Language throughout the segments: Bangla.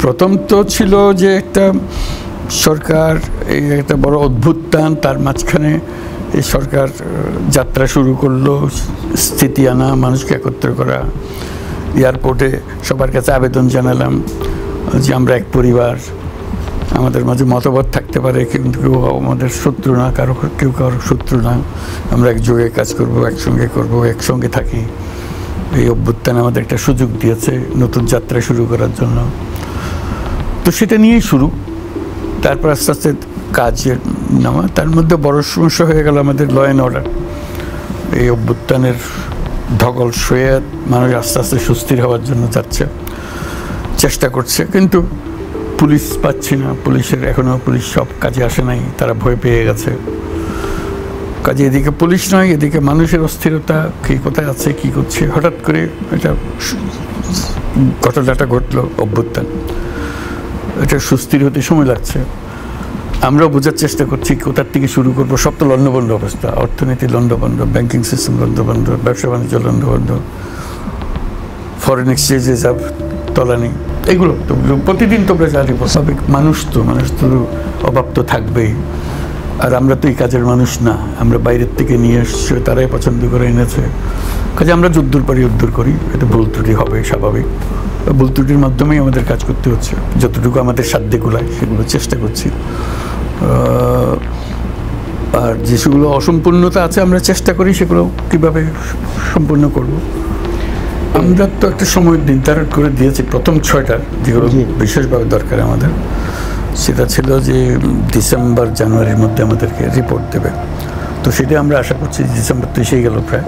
প্রথম তো ছিল যে একটা সরকার, এই একটা বড় অভ্যুত্থান, তার মাঝখানে এই সরকার যাত্রা শুরু করলো, স্থিতি আনা, মানুষকে একত্র করা। এয়ারপোর্টে সবার কাছে আবেদন জানালাম যে আমরা এক পরিবার, আমাদের মাঝে মতভেদ থাকতে পারে কিন্তু কেউ আমাদের শত্রু না, কেউ কারো শত্রু না, আমরা একযোগে কাজ করব, একসঙ্গে করব, একসঙ্গে থাকি। এই অভ্যুত্থান আমাদের একটা সুযোগ দিয়েছে নতুন যাত্রা শুরু করার জন্য। তো সেটা নিয়েই শুরু। তারপর আস্তে আস্তে কাজের নামা, তার মধ্যে বড় সমস্যা হয়ে গেল আমাদের ল অ্যান্ড অর্ডার। এই অভ্যুত্থানের ধকল সয়ে মানুষ আস্তে আস্তে সুস্থির হওয়ার জন্য যাচ্ছে, চেষ্টা করছে, কিন্তু পুলিশ পাচ্ছি না। পুলিশের এখনও পুলিশ সব কাজে আসে নাই, তারা ভয় পেয়ে গেছে। কাজে এদিকে পুলিশ নয়, এদিকে মানুষের অস্থিরতা, কে কোথায় আছে, কি করছে। হঠাৎ করে এটা ঘটনাটা ঘটলো, অভ্যুত্থান। এটা সুস্থির হতে সময় লাগছে। আমরাও বোঝার চেষ্টা করছি কোথার থেকে শুরু করবো। সব তো লণ্ডভণ্ড অবস্থা, অর্থনীতি লণ্ডভণ্ড, ব্যাংকিং সিস্টেম লণ্ডভণ্ড, ব্যবসা বাণিজ্য লণ্ডভণ্ড, ফরেন এক্সচেঞ্জে যা তলানি, এগুলো তো প্রতিদিন তোমরা জানি। স্বাভাবিক মানুষ তো অভাব তো থাকবেই। আর আমরা তো এই কাজের মানুষ না, আমরা বাইরের থেকে নিয়ে এসছি, তারাই পছন্দ করে এনেছে। কাজে আমরা যদ্দূর পারি উদ্দূর করি। এটা ভুল ত্রুটি হবে, স্বাভাবিক। ভুল ত্রুটির মাধ্যমেই আমাদের কাজ করতে হচ্ছে, যতটুকু আমাদের সাধ্যে কুলায় সেগুলো চেষ্টা করছি। আর যেগুলো অসম্পূর্ণতা আছে আমরা চেষ্টা করি সেগুলো কীভাবে সম্পূর্ণ করব। আমরা তো একটা সময় নির্ধারণ করে দিয়েছি প্রথম 6টা, যেগুলো বিশেষভাবে দরকার আমাদের। সেটা ছিল যে ডিসেম্বর জানুয়ারির মধ্যে আমাদেরকে রিপোর্ট দেবে। তো সেটা আমরা আশা করছি ডিসেম্বর তো এসেই গেল প্রায়,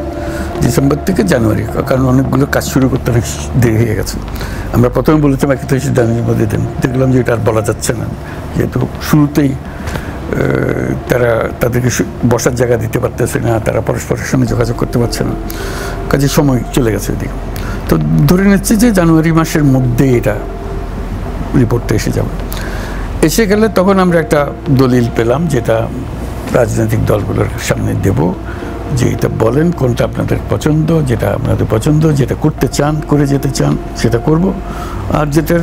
ডিসেম্বর থেকে জানুয়ারি, কারণ অনেকগুলো কাজ শুরু করতে অনেক দেরি হয়ে গেছে। আমরা প্রথমে বলেছিলাম 31 জানুয়ারির মধ্যে দেন, দেখলাম যে এটা আর বলা যাচ্ছে না, যেহেতু শুরুতেই তারা তাদেরকে বসার জায়গা দিতে পারতেছে না, তারা পরস্পরের সঙ্গে যোগাযোগ করতে পারছে না, কাজে সময় চলে গেছে ওইদিকে। তো ধরে নিচ্ছি যে জানুয়ারি মাসের মধ্যে এটা রিপোর্টটা এসে যাবে। এসে গেলে তখন আমরা একটা দলিল পেলাম, যেটা রাজনৈতিক দলগুলোর সামনে দেব, যে এটা বলেন কোনটা আপনাদের পছন্দ, যেটা আপনাদের পছন্দ, যেটা করতে চান, করে যেতে চান সেটা করব, আর যেটা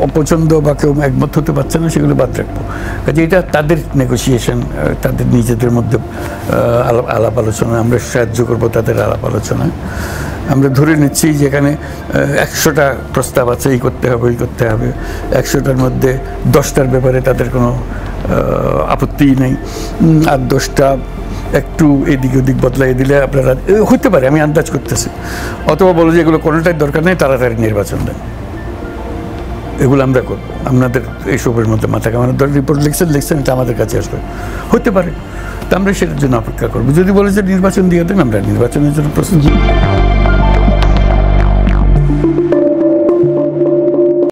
অপছন্দ বা কেউ একমত হতে পারছে না সেগুলো বাদ রাখবো। কাজে এটা তাদের নেগোসিয়েশন, তাদের নিজেদের মধ্যে আলাপ আলোচনা, আমরা সাহায্য করব তাদের আলাপ আলোচনায়। আমরা ধরে নিচ্ছি যেখানে 100টা প্রস্তাব আছে, এই করতে হবে, ওই করতে হবে, 100টার মধ্যে 10টার ব্যাপারে তাদের কোনো আপত্তিই নেই, আর 10টা একটু এদিক ওদিক বদলাই দিলে আপনারা হতে পারে, আমি আন্দাজ করতেছি। অথবা বলো যে এগুলো কোনোটাই দরকার নেই, তাড়াতাড়ি নির্বাচন দেন। এগুলো আমরা করবো, আপনাদের এইসবের মধ্যে মাথা কামানোর দল রিপোর্ট লিখছেন, এটা আমাদের কাছে আসবে, হতে পারে। তা আমরা সেটার জন্য অপেক্ষা করবো। যদি বলে যে নির্বাচন দিয়ে দেন, আমরা নির্বাচনের জন্য প্রস্তুত।